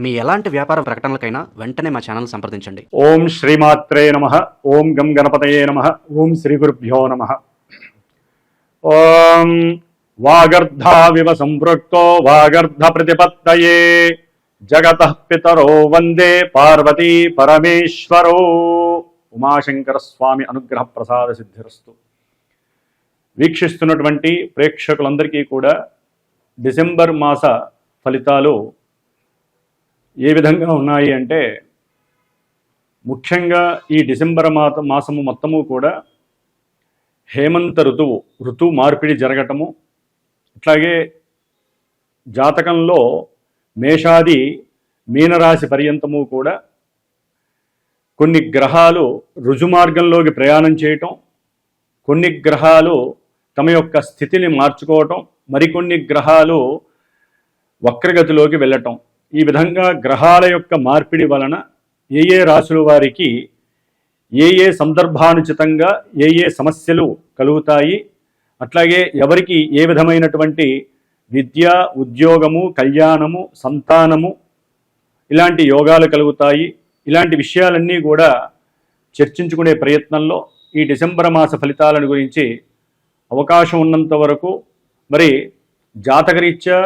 మీ ఎలాంటి వ్యాపార ప్రకటనలకైనా వెంటనే మా ఛానల్ సంప్రదించండి. ఓం శ్రీమాత్రే నమః. ఓం గం గణపతయే నమః. ఓం శ్రీ గురుభ్యో నమః. ఓం వాగర్ధావివ సంపృక్తో వాగర్ధ ప్రతిపత్తయే జగతః పితరో వందే పార్వతీ పరమేశ్వరో. ఉమాశంకర స్వామి అనుగ్రహ ప్రసాద సిద్ధిరస్తు. వీక్షిస్తున్నటువంటి ప్రేక్షకులందరికీ కూడా డిసెంబర్ మాస ఫలితాలు ఏ విధంగా ఉన్నాయి అంటే, ముఖ్యంగా ఈ డిసెంబర్ మాసము మొత్తము కూడా హేమంత ఋతువు మార్పిడి జరగటము, అట్లాగే జాతకంలో మేషాది మీనరాశి పర్యంతము కూడా కొన్ని గ్రహాలు రుజుమార్గంలోకి ప్రయాణం చేయటం, కొన్ని గ్రహాలు తమ యొక్క స్థితిని మార్చుకోవటం, మరికొన్ని గ్రహాలు వక్రగతిలోకి వెళ్ళటం. ఈ విధంగా గ్రహాల యొక్క మార్పిడి వలన ఏ ఏ రాశుల వారికి ఏ ఏ సందర్భానుచితంగా ఏ ఏ సమస్యలు కలుగుతాయి, అట్లాగే ఎవరికి ఏ విధమైనటువంటి విద్య, ఉద్యోగము, కళ్యాణము, సంతానము ఇలాంటి యోగాలు కలుగుతాయి, ఇలాంటి విషయాలన్నీ కూడా చర్చించుకునే ప్రయత్నంలో ఈ డిసెంబర్ మాస ఫలితాలను గురించి అవకాశం ఉన్నంత వరకు మరి జాతకరీత్యా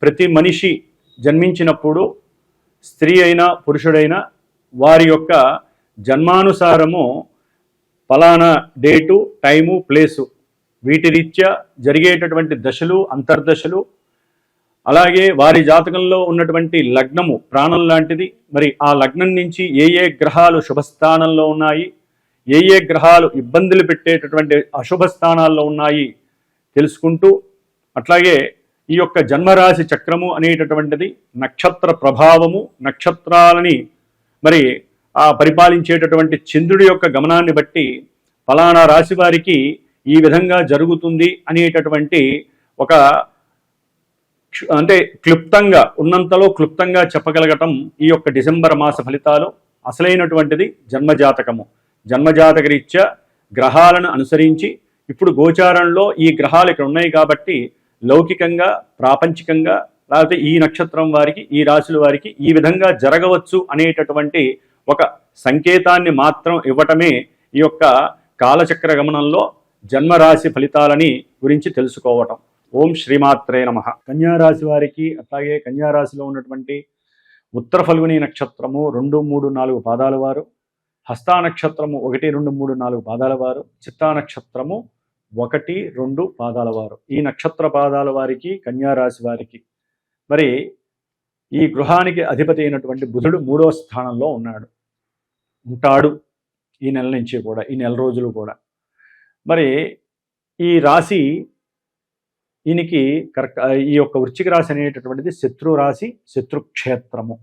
ప్రతి మనిషి జన్మించినప్పుడు స్త్రీ అయినా పురుషుడైనా వారి యొక్క జన్మానుసారము ఫలానా డేటు, టైము, ప్లేసు వీటి రీత్యా జరిగేటటువంటి దశలు, అంతర్దశలు, అలాగే వారి జాతకంలో ఉన్నటువంటి లగ్నము ప్రాణం లాంటిది. మరి ఆ లగ్నం నుంచి ఏ ఏ గ్రహాలు శుభస్థానంలో ఉన్నాయి, ఏ ఏ గ్రహాలు ఇబ్బందులు పెట్టేటటువంటి అశుభ స్థానాల్లో ఉన్నాయి తెలుసుకుంటూ, అట్లాగే ఈ యొక్క జన్మరాశి చక్రము అనేటటువంటిది నక్షత్ర ప్రభావము, నక్షత్రాలని మరి పరిపాలించేటటువంటి చంద్రుడి యొక్క గమనాన్ని బట్టి ఫలానా రాశి వారికి ఈ విధంగా జరుగుతుంది అనేటటువంటి ఒక అంటే క్లుప్తంగా ఉన్నంతలో క్లుప్తంగా చెప్పగలగటం ఈ యొక్క డిసెంబర్ మాస ఫలితాలు. అసలైనటువంటిది జన్మజాతకము. జన్మజాతక రీత్యా గ్రహాలను అనుసరించి ఇప్పుడు గోచారంలో ఈ గ్రహాలు ఇక్కడ ఉన్నాయి కాబట్టి లౌకికంగా, ప్రాపంచికంగా, లేకపోతే ఈ నక్షత్రం వారికి, ఈ రాశుల వారికి ఈ విధంగా జరగవచ్చు అనేటటువంటి ఒక సంకేతాన్ని మాత్రం ఇవ్వటమే ఈ యొక్క కాలచక్ర గమనంలో జన్మరాశి ఫలితాలని గురించి తెలుసుకోవటం. ఓం శ్రీమాత్రే నమః. కన్యారాశి వారికి, అట్లాగే కన్యారాశిలో ఉన్నటువంటి ఉత్తర ఫల్గుని నక్షత్రము 2, 3, 4 పాదాల వారు, హస్తా నక్షత్రము 1, 2, 3, 4 పాదాల వారు, చిత్తా నక్షత్రము 1, 2 పాదాల వారు. ఈ నక్షత్ర పాదాల వారికి, కన్యారాశి వారికి మరి ఈ గృహానికి అధిపతి అయినటువంటి బుధుడు 3వ స్థానంలో ఉంటాడు ఈ నెల నుంచి కూడా, ఈ నెల రోజులు కూడా. మరి ఈ రాశి ఈయనకి కరెక్ట్, ఈ యొక్క వృశ్చిక రాశి అనేటటువంటిది శత్రు రాశి, శత్రుక్షేత్రము.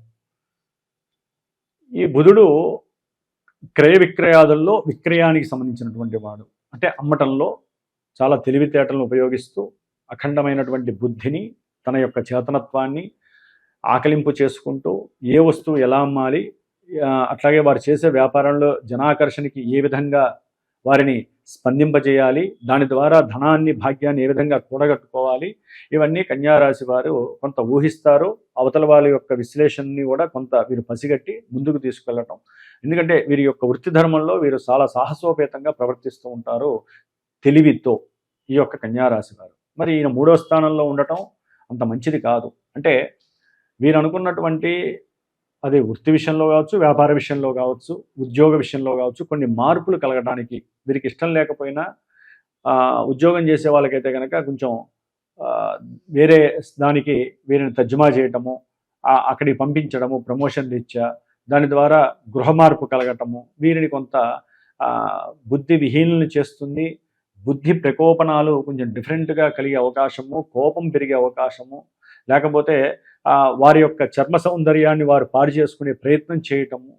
ఈ బుధుడు క్రయ విక్రయాదుల్లో విక్రయానికి సంబంధించినటువంటి వాడు. అంటే అమ్మటంలో చాలా తెలివితేటలను ఉపయోగిస్తూ అఖండమైనటువంటి బుద్ధిని, తన యొక్క చేతనత్వాన్ని ఆకలింపు చేసుకుంటూ ఏ వస్తువు ఎలా అమ్మాలి, అట్లాగే వారు చేసే వ్యాపారంలో జనాకర్షణకి ఏ విధంగా వారిని స్పందింపజేయాలి, దాని ద్వారా ధనాన్ని, భాగ్యాన్ని ఏ విధంగా కూడగట్టుకోవాలి, ఇవన్నీ కన్యారాశి వారు కొంత ఊహిస్తారు. అవతల వాళ్ళ యొక్క విశ్లేషణని కూడా కొంత వీరు పసిగట్టి ముందుకు తీసుకెళ్ళటం. ఎందుకంటే వీరి యొక్క వృత్తి ధర్మంలో వీరు చాలా సాహసోపేతంగా ప్రవర్తిస్తూ ఉంటారు తెలివితో ఈ యొక్క కన్యారాశి వారు. మరి ఈయన 3వ స్థానంలో ఉండటం అంత మంచిది కాదు. అంటే వీరు అనుకున్నటువంటి అది వృత్తి విషయంలో కావచ్చు, వ్యాపార విషయంలో కావచ్చు, ఉద్యోగ విషయంలో కావచ్చు కొన్ని మార్పులు కలగడానికి వీరికి ఇష్టం లేకపోయినా ఉద్యోగం చేసే వాళ్ళకైతే కనుక కొంచెం వేరే దానికి వీరిని తర్జుమా చేయటము, అక్కడికి పంపించడము, ప్రమోషన్ రీత్యా దాని ద్వారా గృహ మార్పు కలగటము వీరిని కొంత బుద్ధి విహీనులను చేస్తుంది. బుద్ధి ప్రకోపనాలు కొంచెం డిఫరెంట్గా కలిగే అవకాశము, కోపం పెరిగే అవకాశము, లేకపోతే వారి యొక్క చర్మ సౌందర్యాన్ని వారు పాడు చేసుకునే ప్రయత్నం చేయటము,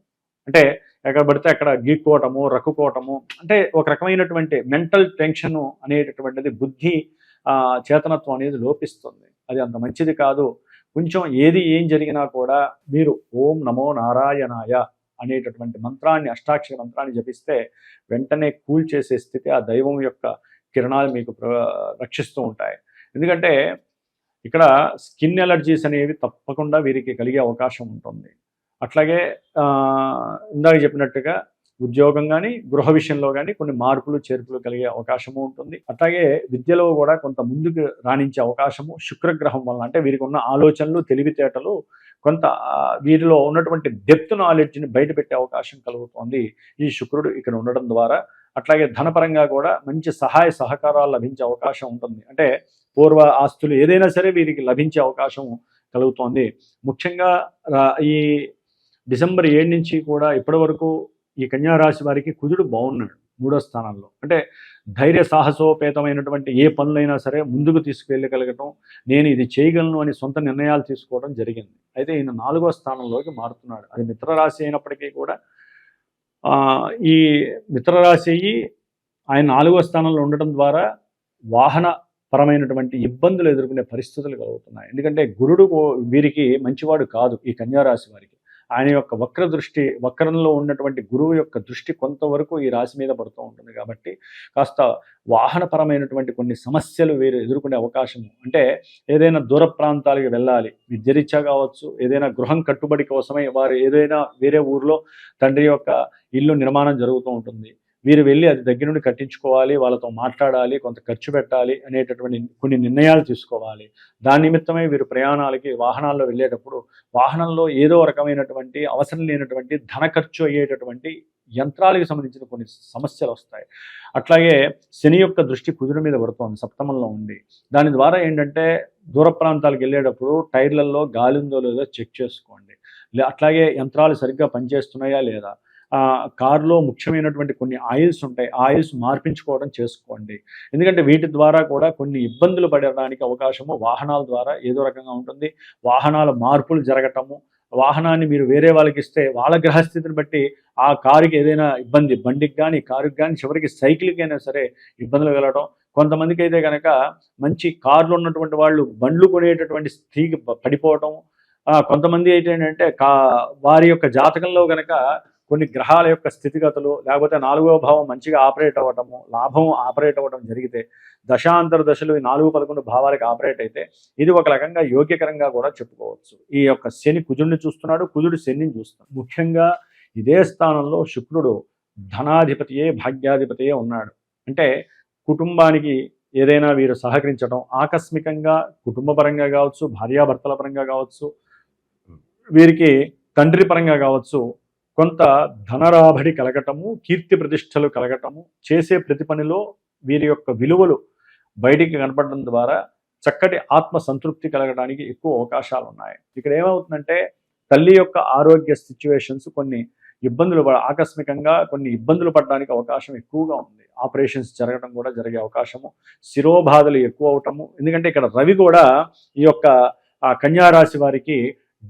అంటే ఎక్కడ పడితే అక్కడ గీక్కోవటము, రక్కుకోవటము, అంటే ఒక రకమైనటువంటి మెంటల్ టెన్షన్ అనేటటువంటిది, బుద్ధి చేతనత్వం అనేది లోపిస్తుంది. అది అంత మంచిది కాదు. కొంచెం ఏం జరిగినా కూడా మీరు ఓం నమో నారాయణాయ అనేటటువంటి మంత్రాన్ని, అష్టాక్షర మంత్రాన్ని జపిస్తే వెంటనే కూల్ చేసే స్థితి ఆ దైవం యొక్క కిరణాలు మీకు రక్షిస్తూ ఉంటాయి. ఎందుకంటే ఇక్కడ స్కిన్ ఎలర్జీస్ అనేవి తప్పకుండా వీరికి కలిగే అవకాశం ఉంటుంది. అట్లాగే ఇందాక చెప్పినట్టుగా ఉద్యోగం కానీ గృహ విషయంలో కానీ కొన్ని మార్పులు చేర్పులు కలిగే అవకాశము ఉంటుంది. అట్లాగే విద్యలో కూడా కొంత ముందుకు రాణించే అవకాశము శుక్రగ్రహం వలన, అంటే వీరికి ఉన్న ఆలోచనలు తెలివితేటలు కొంత వీరిలో ఉన్నటువంటి డెప్త్ నాలెడ్జ్ని బయటపెట్టే అవకాశం కలుగుతుంది ఈ శుక్రుడు ఇక్కడ ఉండడం ద్వారా. అట్లాగే ధనపరంగా కూడా మంచి సహాయ సహకారాలు లభించే అవకాశం ఉంటుంది. అంటే పూర్వ ఆస్తులు ఏదైనా సరే వీరికి లభించే అవకాశం కలుగుతోంది. ముఖ్యంగా ఈ డిసెంబర్ 7 నుంచి కూడా ఇప్పటి వరకు ఈ కన్యారాశి వారికి కుజుడు బాగున్నాడు 3వ స్థానంలో. అంటే ధైర్య సాహసోపేతమైనటువంటి ఏ పనులైనా సరే ముందుకు తీసుకువెళ్ళగలగటం, నేను ఇది చేయగలను అని సొంత నిర్ణయాలు తీసుకోవడం జరిగింది. అయితే ఈయన 4వ స్థానంలోకి మారుతున్నాడు. అది మిత్రరాశి అయినప్పటికీ కూడా ఈ మిత్రరాశి ఆయన 4వ స్థానంలో ఉండటం ద్వారా వాహన పరమైనటువంటి ఇబ్బందులు ఎదుర్కొనే పరిస్థితులు కలుగుతున్నాయి. ఎందుకంటే గురుడు వీరికి మంచివాడు కాదు ఈ కన్యారాశి వారికి. ఆయన యొక్క వక్రంలో ఉన్నటువంటి గురువు యొక్క దృష్టి కొంతవరకు ఈ రాశి మీద పడుతూ ఉంటుంది. కాబట్టి కాస్త వాహనపరమైనటువంటి కొన్ని సమస్యలు వీరు ఎదుర్కొనే అవకాశము, అంటే ఏదైనా దూర ప్రాంతాలకు వెళ్ళాలి, విద్యరీత్యా కావచ్చు, ఏదైనా గృహం కట్టుబడి కోసమై వారు ఏదైనా వేరే ఊర్లో తండ్రి యొక్క ఇల్లు నిర్మాణం జరుగుతూ ఉంటుంది. వీరు వెళ్ళి అది దగ్గర నుండి కట్టించుకోవాలి, వాళ్ళతో మాట్లాడాలి, కొంత ఖర్చు పెట్టాలి అనేటటువంటి కొన్ని నిర్ణయాలు తీసుకోవాలి. దాని నిమిత్తమై వీరు ప్రయాణాలకి వాహనాల్లో వెళ్ళేటప్పుడు వాహనంలో ఏదో రకమైనటువంటి అవసరం లేనటువంటి ధన ఖర్చు అయ్యేటటువంటి యంత్రాలకు సంబంధించిన కొన్ని సమస్యలు వస్తాయి. అట్లాగే శని యొక్క దృష్టి కుజుడి మీద పడుతోంది సప్తమంలో ఉండి. దాని ద్వారా ఏంటంటే దూర ప్రాంతాలకు వెళ్ళేటప్పుడు టైర్లలో గాలి ఉందో లేదో చెక్ చేసుకోండి. అట్లాగే యంత్రాలు సరిగ్గా పనిచేస్తున్నాయా లేదా, కారులో ముఖ్యమైనటువంటి కొన్ని ఆయిల్స్ ఉంటాయి, ఆయిల్స్ మార్పించుకోవడం చేసుకోండి. ఎందుకంటే వీటి ద్వారా కూడా కొన్ని ఇబ్బందులు పడడానికి అవకాశము వాహనాల ద్వారా ఏదో రకంగా ఉంటుంది. వాహనాల మార్పులు జరగటము, వాహనాన్ని మీరు వేరే వాళ్ళకి ఇస్తే వాళ్ళ గ్రహస్థితిని బట్టి ఆ కారుకి ఏదైనా ఇబ్బంది, బండికి కానీ కారుకి కానీ చివరికి సైకిల్కి అయినా సరే ఇబ్బందులు కలగడం. కొంతమందికి అయితే కనుక మంచి కార్లు ఉన్నటువంటి వాళ్ళు బండ్లు కొనేటటువంటి స్థితికి పడిపోవటం. కొంతమంది అయితే ఏంటంటే వారి యొక్క జాతకంలో కనుక కొన్ని గ్రహాల యొక్క స్థితిగతులు, లేకపోతే 4వ భావం మంచిగా ఆపరేట్ అవ్వటము, లాభం ఆపరేట్ అవ్వడం జరిగితే, దశాంతర దశలు 4-11 భావాలకు ఆపరేట్ అయితే ఇది ఒక రకంగా యోగ్యకరంగా కూడా చెప్పుకోవచ్చు. ఈ యొక్క శని కుజుడిని చూస్తున్నాడు, కుజుడు శనిని చూస్తున్నాడు. ముఖ్యంగా ఇదే స్థానంలో శుక్రుడు ధనాధిపతియే భాగ్యాధిపతియే ఉన్నాడు. అంటే కుటుంబానికి ఏదైనా వీరు సహకరించడం, ఆకస్మికంగా కుటుంబ పరంగా కావచ్చు, భార్యాభర్తల పరంగా కావచ్చు, వీరికి తండ్రి పరంగా కావచ్చు, కొంత ధనరాబడి కలగటము, కీర్తి ప్రతిష్టలు కలగటము, చేసే ప్రతి పనిలో వీరి యొక్క విలువలు బయటికి కనపడడం ద్వారా చక్కటి ఆత్మ సంతృప్తి కలగడానికి ఎక్కువ అవకాశాలు ఉన్నాయి. ఇక్కడ ఏమవుతుందంటే తల్లి యొక్క ఆరోగ్య సిచ్యువేషన్స్ కొన్ని ఇబ్బందులు ఆకస్మికంగా కొన్ని ఇబ్బందులు పడడానికి అవకాశం ఎక్కువగా ఉంది. ఆపరేషన్స్ జరగడం కూడా జరిగే అవకాశము, శిరోబాధలు ఎక్కువ అవటము. ఎందుకంటే ఇక్కడ రవి కూడా ఈ యొక్క కన్యారాశి వారికి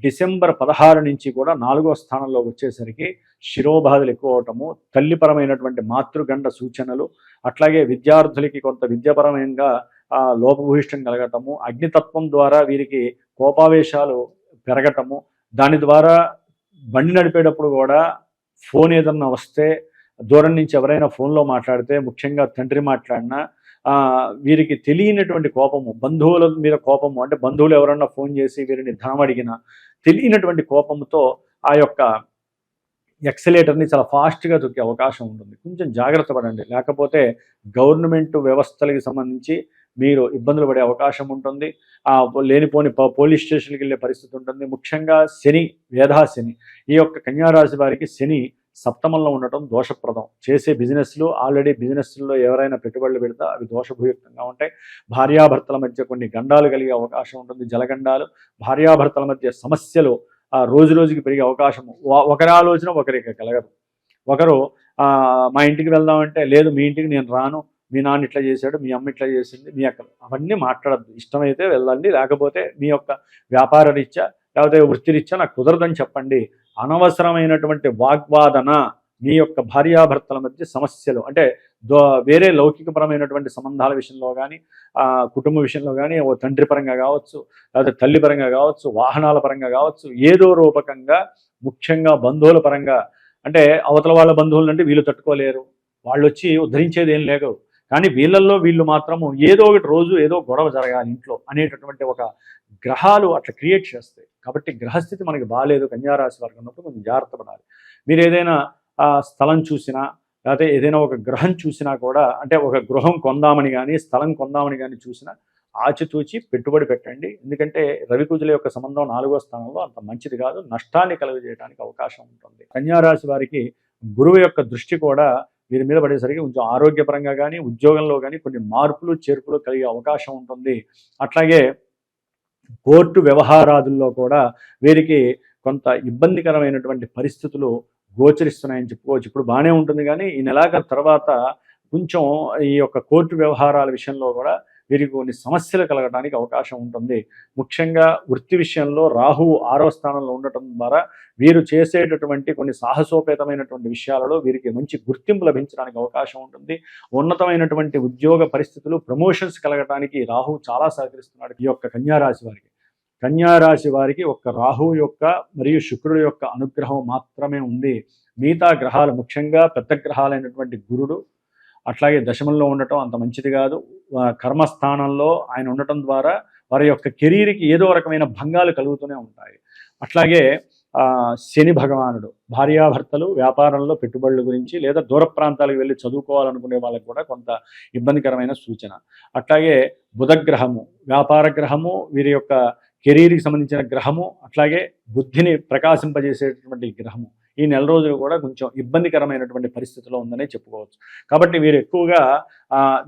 డిసెంబర్ 16 నుంచి కూడా 4వ స్థానంలో వచ్చేసరికి శిరోబాధలు ఎక్కువ అవటము, తల్లిపరమైనటువంటి మాతృగండ సూచనలు, అట్లాగే విద్యార్థులకి కొంత విద్యాపరమైన లోపభూయిష్టం కలగటము, అగ్నితత్వం ద్వారా వీరికి కోపావేశాలు పెరగటము, దాని ద్వారా బండి నడిపేటప్పుడు కూడా ఫోన్ ఏదన్నా వస్తే దూరం నుంచి ఎవరైనా ఫోన్లో మాట్లాడితే, ముఖ్యంగా తండ్రి మాట్లాడినా వీరికి తెలియనటువంటి కోపము, బంధువుల మీద కోపము, అంటే బంధువులు ఎవరన్నా ఫోన్ చేసి వీరిని ధనం అడిగినా తెలియనటువంటి కోపంతో ఆ యొక్క ఎక్సలేటర్ని చాలా ఫాస్ట్గా తొక్కే అవకాశం ఉంటుంది. కొంచెం జాగ్రత్త పడండి, లేకపోతే గవర్నమెంట్ వ్యవస్థలకు సంబంధించి మీరు ఇబ్బందులు పడే అవకాశం ఉంటుంది. లేనిపోని పోలీస్ స్టేషన్కి వెళ్ళే పరిస్థితి ఉంటుంది. ముఖ్యంగా శని, వేధాశని, ఈ యొక్క కన్యారాశి వారికి శని సప్తమంలో ఉండటం దోషప్రదం. చేసే బిజినెస్లు, ఆల్రెడీ బిజినెస్లో ఎవరైనా పెట్టుబడులు పెడితే అవి దోషభూయుక్తంగా ఉంటాయి. భార్యాభర్తల మధ్య కొన్ని గండాలు కలిగే అవకాశం ఉంటుంది, జలగండాలు. భార్యాభర్తల మధ్య సమస్యలు రోజు రోజుకి పెరిగే అవకాశము. ఒకరి ఆలోచన ఒకరికి కలగదు. ఒకరు మా ఇంటికి వెళ్దామంటే, లేదు మీ ఇంటికి నేను రాను, మీ నాన్న ఇట్లా చేశాడు, మీ అమ్మ ఇట్లా చేసింది, మీ అక్క, అవన్నీ మాట్లాడద్దు. ఇష్టమైతే వెళ్ళండి, లేకపోతే మీ యొక్క వ్యాపార రీత్యా లేకపోతే వృత్తిరీత్యా నాకు కుదరదని చెప్పండి. అనవసరమైనటువంటి వాగ్వాదన, మీ యొక్క భార్యాభర్తల మధ్య సమస్యలు, అంటే వేరే లౌకికపరమైనటువంటి సంబంధాల విషయంలో కానీ, కుటుంబ విషయంలో కానీ, ఓ తండ్రి పరంగా కావచ్చు, లేకపోతే తల్లి పరంగా కావచ్చు, వాహనాల పరంగా కావచ్చు, ఏదో రూపకంగా, ముఖ్యంగా బంధువుల పరంగా, అంటే అవతల వాళ్ళ బంధువులు అంటే వీళ్ళు తట్టుకోలేరు, వాళ్ళు వచ్చి ఉద్ధరించేది ఏం లేదు, కానీ వీళ్ళల్లో వీళ్ళు మాత్రము ఏదో ఒకటి రోజు ఏదో గొడవ జరగాలి ఇంట్లో అనేటటువంటి ఒక గ్రహాలు అట్లా క్రియేట్ చేస్తాయి. కాబట్టి గ్రహస్థితి మనకి బాగాలేదు కన్యారాశి వారికి ఉన్నప్పుడు కొంచెం జాగ్రత్త పడాలి. మీరు ఏదైనా స్థలం చూసినా లేకపోతే ఏదైనా ఒక గ్రహం చూసినా కూడా, అంటే ఒక గృహం కొందామని కానీ స్థలం కొందామని కానీ చూసినా ఆచితూచి పెట్టుబడి పెట్టండి. ఎందుకంటే రవికుజుల యొక్క సంబంధం 4వ స్థానంలో అంత మంచిది కాదు, నష్టాన్ని కలుగజేయడానికి అవకాశం ఉంటుంది. కన్యారాశి వారికి గురువు యొక్క దృష్టి కూడా వీరి మీద పడేసరికి కొంచెం ఆరోగ్యపరంగా కానీ ఉద్యోగంలో కానీ కొన్ని మార్పులు చేర్పులు కలిగే అవకాశం ఉంటుంది. అట్లాగే కోర్టు వ్యవహారాదుల్లో కూడా వీరికి కొంత ఇబ్బందికరమైనటువంటి పరిస్థితులు గోచరిస్తున్నాయని చెప్పుకోవచ్చు. ఇప్పుడు బాగానే ఉంటుంది కానీ ఈ నెలాఖరు తర్వాత కొంచెం ఈ యొక్క కోర్టు వ్యవహారాల విషయంలో కూడా వీరికి కొన్ని సమస్యలు కలగడానికి అవకాశం ఉంటుంది. ముఖ్యంగా వృత్తి విషయంలో రాహువు 6వ స్థానంలో ఉండటం ద్వారా వీరు చేసేటటువంటి కొన్ని సాహసోపేతమైనటువంటి విషయాలలో వీరికి మంచి గుర్తింపు లభించడానికి అవకాశం ఉంటుంది. ఉన్నతమైనటువంటి ఉద్యోగ పరిస్థితులు, ప్రమోషన్స్ కలగడానికి రాహువు చాలా సహకరిస్తున్నాడు ఈ యొక్క కన్యారాశి వారికి. కన్యారాశి వారికి ఒక్క రాహువు యొక్క మరియు శుక్రుడు యొక్క అనుగ్రహం మాత్రమే ఉంది. మిగతా గ్రహాలు, ముఖ్యంగా పెద్ద గ్రహాలైనటువంటి గురుడు అట్లాగే దశమంలో ఉండటం అంత మంచిది కాదు. కర్మస్థానంలో ఆయన ఉండటం ద్వారా వారి యొక్క కెరీర్కి ఏదో రకమైన భంగాలు కలుగుతూనే ఉంటాయి. అట్లాగే శని భగవానుడు భార్యాభర్తలు వ్యాపారంలో పెట్టుబడుల గురించి లేదా దూర ప్రాంతాలకు వెళ్ళి చదువుకోవాలనుకునే వాళ్ళకి కూడా కొంత ఇబ్బందికరమైన సూచన. అట్లాగే బుధగ్రహము వ్యాపార గ్రహము, వీరి యొక్క కెరీర్కి సంబంధించిన గ్రహము, అట్లాగే బుద్ధిని ప్రకాశింపజేసేటటువంటి గ్రహము ఈ నెల రోజులు కూడా కొంచెం ఇబ్బందికరమైనటువంటి పరిస్థితిలో ఉందనే చెప్పుకోవచ్చు. కాబట్టి మీరు ఎక్కువగా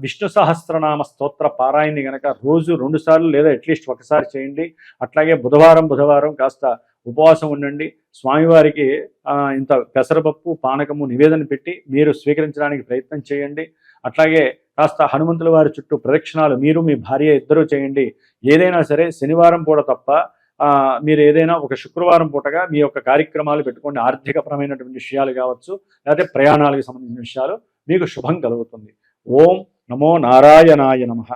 విష్ణు సహస్రనామ స్తోత్ర పారాయణని కనుక రోజు 2 సార్లు లేదా అట్లీస్ట్ ఒకసారి చేయండి. అట్లాగే బుధవారం కాస్త ఉపవాసం ఉండండి. స్వామివారికి ఇంత పెసరపప్పు పానకము నివేదన పెట్టి మీరు స్వీకరించడానికి ప్రయత్నం చేయండి. అట్లాగే కాస్త హనుమంతుల వారి చుట్టూ ప్రదక్షిణాలు మీరు మీ భార్య ఇద్దరూ చేయండి. ఏదైనా సరే శనివారం పూట తప్ప మీరు ఏదైనా ఒక శుక్రవారం పూటగా మీ యొక్క కార్యక్రమాలు పెట్టుకోండి. ఆర్థికపరమైనటువంటి విషయాలు కావచ్చు, లేకపోతే ప్రయాణాలకు సంబంధించిన విషయాలు మీకు శుభం కలుగుతుంది. ఓం నమో నారాయణాయ నమః.